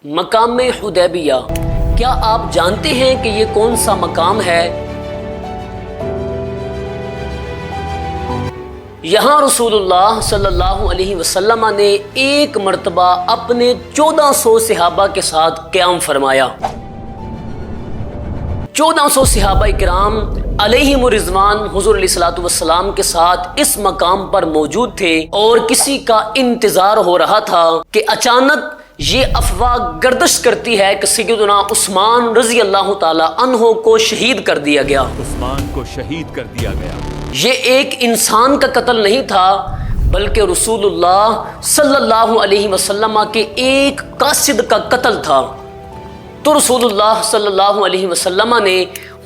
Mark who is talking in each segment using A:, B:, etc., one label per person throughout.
A: مقام حدیبیہ، کیا آپ جانتے ہیں کہ یہ کون سا مقام ہے؟ یہاں رسول اللہ صلی اللہ علیہ وسلم نے ایک مرتبہ اپنے 1400 صحابہ کے ساتھ قیام فرمایا۔ 1400 صحابہ کرام علیہم الرضوان حضور علیہ الصلوۃ والسلام کے ساتھ اس مقام پر موجود تھے، اور کسی کا انتظار ہو رہا تھا کہ اچانک یہ افواہ گردش کرتی ہے کہ سیدنا عثمان رضی اللہ تعالی عنہ کو شہید کر دیا گیا۔
B: عثمان کو شہید کر دیا گیا۔
A: یہ ایک انسان کا قتل نہیں تھا، بلکہ رسول اللہ صلی اللہ علیہ وسلم کے ایک قاصد کا قتل تھا۔ تو رسول اللہ صلی اللہ علیہ وسلم نے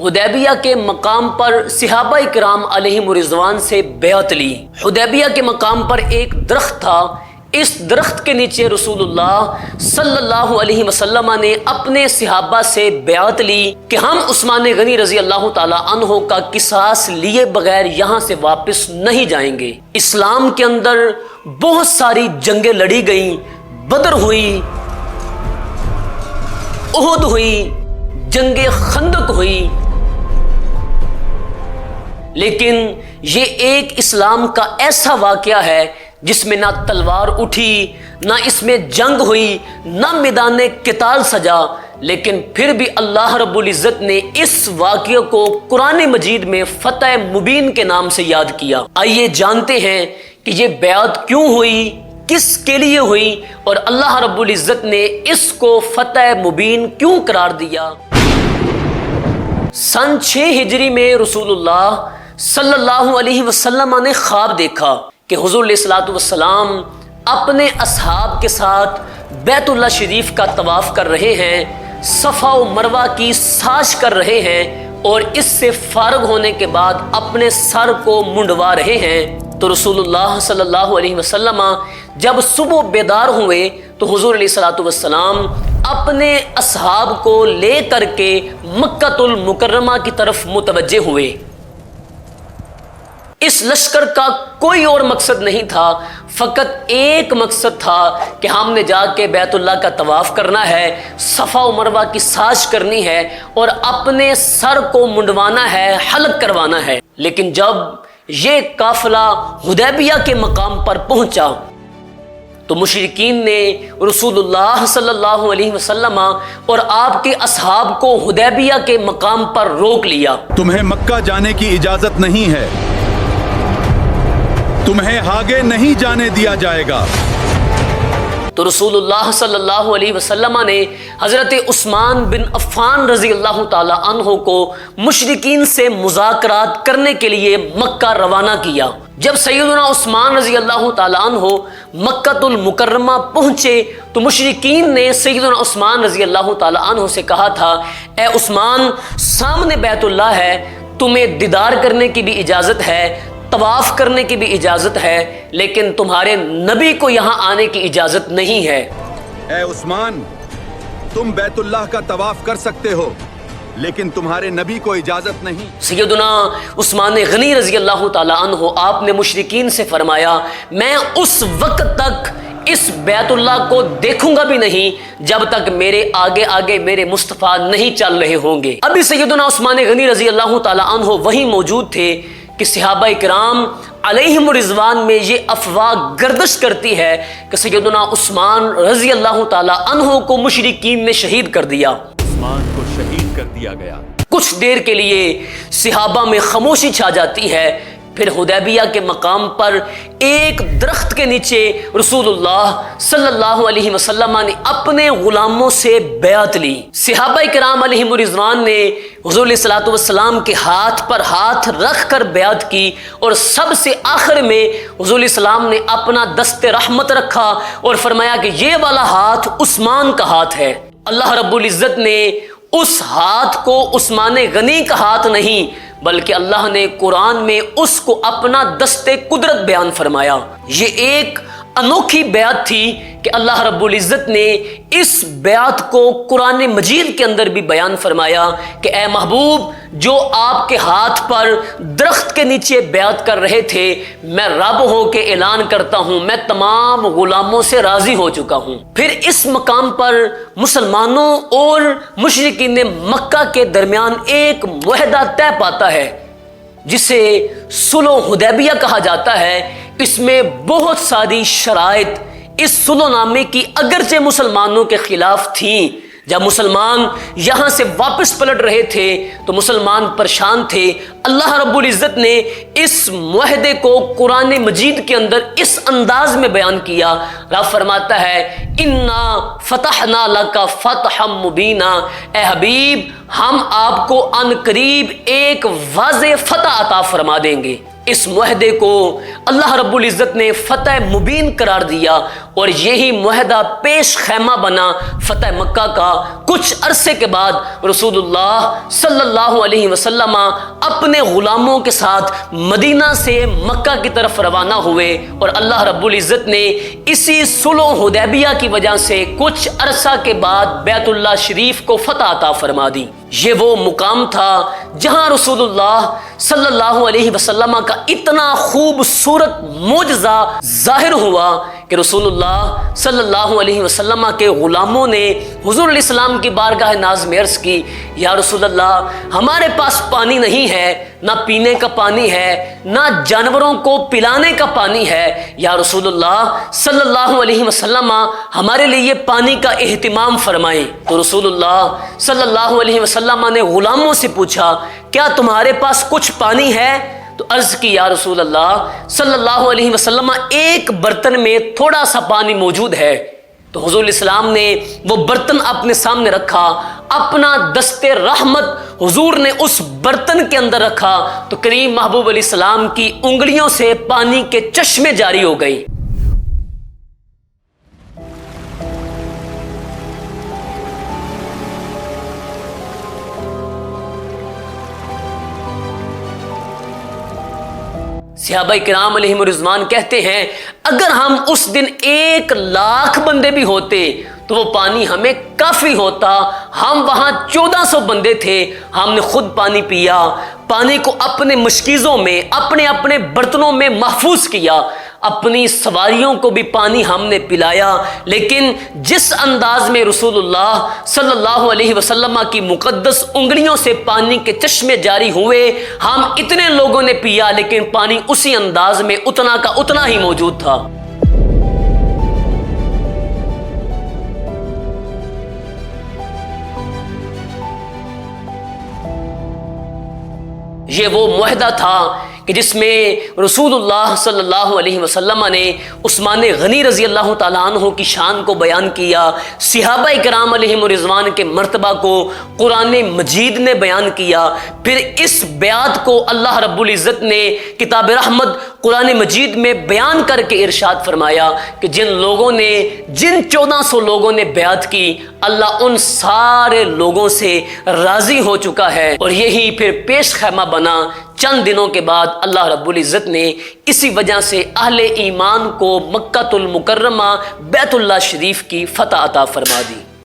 A: حدیبیہ کے مقام پر صحابہ کرام علیہم الرضوان سے بیعت لی۔ حدیبیہ کے مقام پر ایک درخت تھا، اس درخت کے نیچے رسول اللہ صلی اللہ علیہ وسلم نے اپنے صحابہ سے بیعت لی کہ ہم عثمان غنی رضی اللہ تعالی عنہ کا قصاص لیے بغیر یہاں سے واپس نہیں جائیں گے۔ اسلام کے اندر بہت ساری جنگیں لڑی گئیں، بدر ہوئی، احد ہوئی، جنگ خندق ہوئی، لیکن یہ ایک اسلام کا ایسا واقعہ ہے جس میں نہ تلوار اٹھی، نہ اس میں جنگ ہوئی، نہ میدان قتال سجا، لیکن پھر بھی اللہ رب العزت نے اس واقعے کو قرآن مجید میں فتح مبین کے نام سے یاد کیا۔ آئیے جانتے ہیں کہ یہ بیعت کیوں ہوئی، کس کے لیے ہوئی، اور اللہ رب العزت نے اس کو فتح مبین کیوں قرار دیا۔ سن 6 ہجری میں رسول اللہ صلی اللہ علیہ وسلم نے خواب دیکھا کہ حضور علیہ الصلوۃ والسلام اپنے اصحاب کے ساتھ بیت اللہ شریف کا طواف کر رہے ہیں، صفا و مروہ کی ساش کر رہے ہیں، اور اس سے فارغ ہونے کے بعد اپنے سر کو منڈوا رہے ہیں۔ تو رسول اللہ صلی اللہ علیہ وسلم جب صبح بیدار ہوئے تو حضور علیہ الصلوۃ والسلام اپنے اصحاب کو لے کر کے مکۃ المکرمہ کی طرف متوجہ ہوئے۔ اس لشکر کا کوئی اور مقصد نہیں تھا، فقط ایک مقصد تھا کہ ہم نے جا کے بیت اللہ کا طواف کرنا ہے، صفا و مروہ کی ساش کرنی ہے، اور اپنے سر کو منڈوانا ہے، حلق کروانا ہے۔ لیکن جب یہ قافلہ حدیبیہ کے مقام پر پہنچا تو مشرکین نے رسول اللہ صلی اللہ علیہ وسلم اور آپ کے اصحاب کو حدیبیہ کے مقام پر روک لیا۔
B: تمہیں مکہ جانے کی اجازت نہیں ہے، تمہیں آگے نہیں جانے دیا جائے گا۔
A: تو رسول اللہ صلی اللہ علیہ وسلم نے حضرت عثمان بن عفان رضی اللہ تعالی عنہ کو مشرکین سے مذاکرات کرنے کے لیے مکہ روانہ کیا۔ جب سیدنا عثمان رضی اللہ تعالی عنہ مکۃ المکرمہ پہنچے تو مشرکین نے سیدنا عثمان رضی اللہ تعالی عنہ سے کہا تھا، اے عثمان، سامنے بیت اللہ ہے، تمہیں دیدار کرنے کی بھی اجازت ہے، طواف کرنے کی بھی اجازت ہے، لیکن تمہارے نبی کو یہاں آنے کی اجازت نہیں ہے۔
B: اے عثمان، تم بیت اللہ کا طواف کر سکتے ہو، لیکن تمہارے نبی کو اجازت نہیں۔
A: سیدنا عثمان غنی رضی اللہ تعالی عنہ آپ نے مشرکین سے فرمایا، میں اس وقت تک اس بیت اللہ کو دیکھوں گا بھی نہیں جب تک میرے آگے آگے میرے مصطفیٰ نہیں چل رہے ہوں گے۔ ابھی سیدنا عثمان غنی رضی اللہ تعالی عنہ وہیں موجود تھے کہ صحابہ کرام علیہم الرضوان میں یہ افواہ گردش کرتی ہے کہ سیدنا عثمان رضی اللہ تعالی عنہ کو مشرکین نے شہید کر دیا۔
B: عثمان کو شہید کر دیا گیا۔
A: کچھ دیر کے لیے صحابہ میں خاموشی چھا جاتی ہے، پھر حدیبیہ کے مقام پر ایک درخت کے نیچے رسول اللہ صلی اللہ علیہ وسلم نے اپنے غلاموں سے بیعت لی۔ صحابہ کرام علیہم الرضوان نے حضور علیہ الصلوۃ والسلام کے ہاتھ پر ہاتھ رکھ کر بیعت کی، اور سب سے آخر میں حضور علیہ السلام نے اپنا دست رحمت رکھا اور فرمایا کہ یہ والا ہاتھ عثمان کا ہاتھ ہے۔ اللہ رب العزت نے اس ہاتھ کو عثمان غنی کا ہاتھ نہیں، بلکہ اللہ نے قرآن میں اس کو اپنا دست قدرت بیان فرمایا۔ یہ ایک انوکھی بیعت تھی کہ اللہ رب العزت نے اس بیعت کو قرآن مجید کے اندر بھی بیان فرمایا کہ اے محبوب، جو آپ کے ہاتھ پر درخت کے نیچے بیعت کر رہے تھے، میں رب ہو کے اعلان کرتا ہوں میں تمام غلاموں سے راضی ہو چکا ہوں۔ پھر اس مقام پر مسلمانوں اور مشرکین مکہ کے درمیان ایک معاہدہ طے پاتا ہے جسے صلح حدیبیہ کہا جاتا ہے۔ اس میں بہت ساری شرائط اس صلح نامے کی اگرچہ مسلمانوں کے خلاف تھیں۔ جب مسلمان یہاں سے واپس پلٹ رہے تھے تو مسلمان پریشان تھے۔ اللہ رب العزت نے اس معاہدے کو قرآن مجید کے اندر اس انداز میں بیان کیا۔ رب فرماتا ہے انا فتحنا لک فتحا مبینا، اے حبیب ہم آپ کو ان قریب ایک واضح فتح عطا فرما دیں گے۔ اس معاہدے کو اللہ رب العزت نے فتح مبین قرار دیا اور یہی معاہدہ پیش خیمہ بنا فتح مکہ کا۔ کچھ عرصے کے بعد رسول اللہ صلی اللہ علیہ وسلم اپنے غلاموں کے ساتھ مدینہ سے مکہ کی طرف روانہ ہوئے اور اللہ رب العزت نے اسی صلح حدیبیہ کی وجہ سے کچھ عرصہ کے بعد بیت اللہ شریف کو فتح عطا فرما دی۔ یہ وہ مقام تھا جہاں رسول اللہ صلی اللہ علیہ وسلم کا اتنا خوبصورت معجزہ ظاہر ہوا کہ رسول اللہ صلی اللہ علیہ وسلم کے غلاموں نے حضور علیہ السلام کی بارگاہ ناز میں عرض کی، یا رسول اللہ ہمارے پاس پانی نہیں ہے، نہ پینے کا پانی ہے، نہ جانوروں کو پلانے کا پانی ہے، یا رسول اللہ صلی اللہ علیہ وسلم ہمارے لیے پانی کا اہتمام فرمائیں۔ تو رسول اللہ صلی اللہ علیہ وسلم نے غلاموں سے پوچھا کیا تمہارے پاس کچھ پانی ہے؟ تو عرض کی یا رسول اللہ صلی اللہ علیہ وسلم ایک برتن میں تھوڑا سا پانی موجود ہے۔ تو حضور علیہ السلام نے وہ برتن اپنے سامنے رکھا، اپنا دست رحمت حضور نے اس برتن کے اندر رکھا تو کریم محبوب علیہ السلام کی انگلیوں سے پانی کے چشمے جاری ہو گئی۔ صحابہ کرام علیہم رضوان کہتے ہیں اگر ہم اس دن 1,00,000 بندے بھی ہوتے تو وہ پانی ہمیں کافی ہوتا۔ ہم وہاں 1400 بندے تھے، ہم نے خود پانی پیا، پانی کو اپنے مشکیزوں میں اپنے اپنے برتنوں میں محفوظ کیا، اپنی سواریوں کو بھی پانی ہم نے پلایا۔ لیکن جس انداز میں رسول اللہ صلی اللہ علیہ وسلم کی مقدس انگلیوں سے پانی کے چشمے جاری ہوئے، ہم اتنے لوگوں نے پیا لیکن پانی اسی انداز میں اتنا کا اتنا ہی موجود تھا۔ یہ وہ معاہدہ تھا کہ جس میں رسول اللہ صلی اللہ علیہ وسلم نے عثمان غنی رضی اللہ تعالیٰ عنہ کی شان کو بیان کیا، صحابہ کرام علیہم رضوان کے مرتبہ کو قرآن مجید نے بیان کیا۔ پھر اس بیعت کو اللہ رب العزت نے کتاب رحمت قرآن مجید میں بیان کر کے ارشاد فرمایا کہ جن 1400 لوگوں نے بیعت کی، اللہ ان سارے لوگوں سے راضی ہو چکا ہے۔ اور یہی پھر پیش خیمہ بنا۔ چند دنوں کے بعد اللہ رب العزت نے اسی وجہ سے اہل ایمان کو مکہ المکرمہ بیت اللہ شریف کی فتح عطا فرما دی۔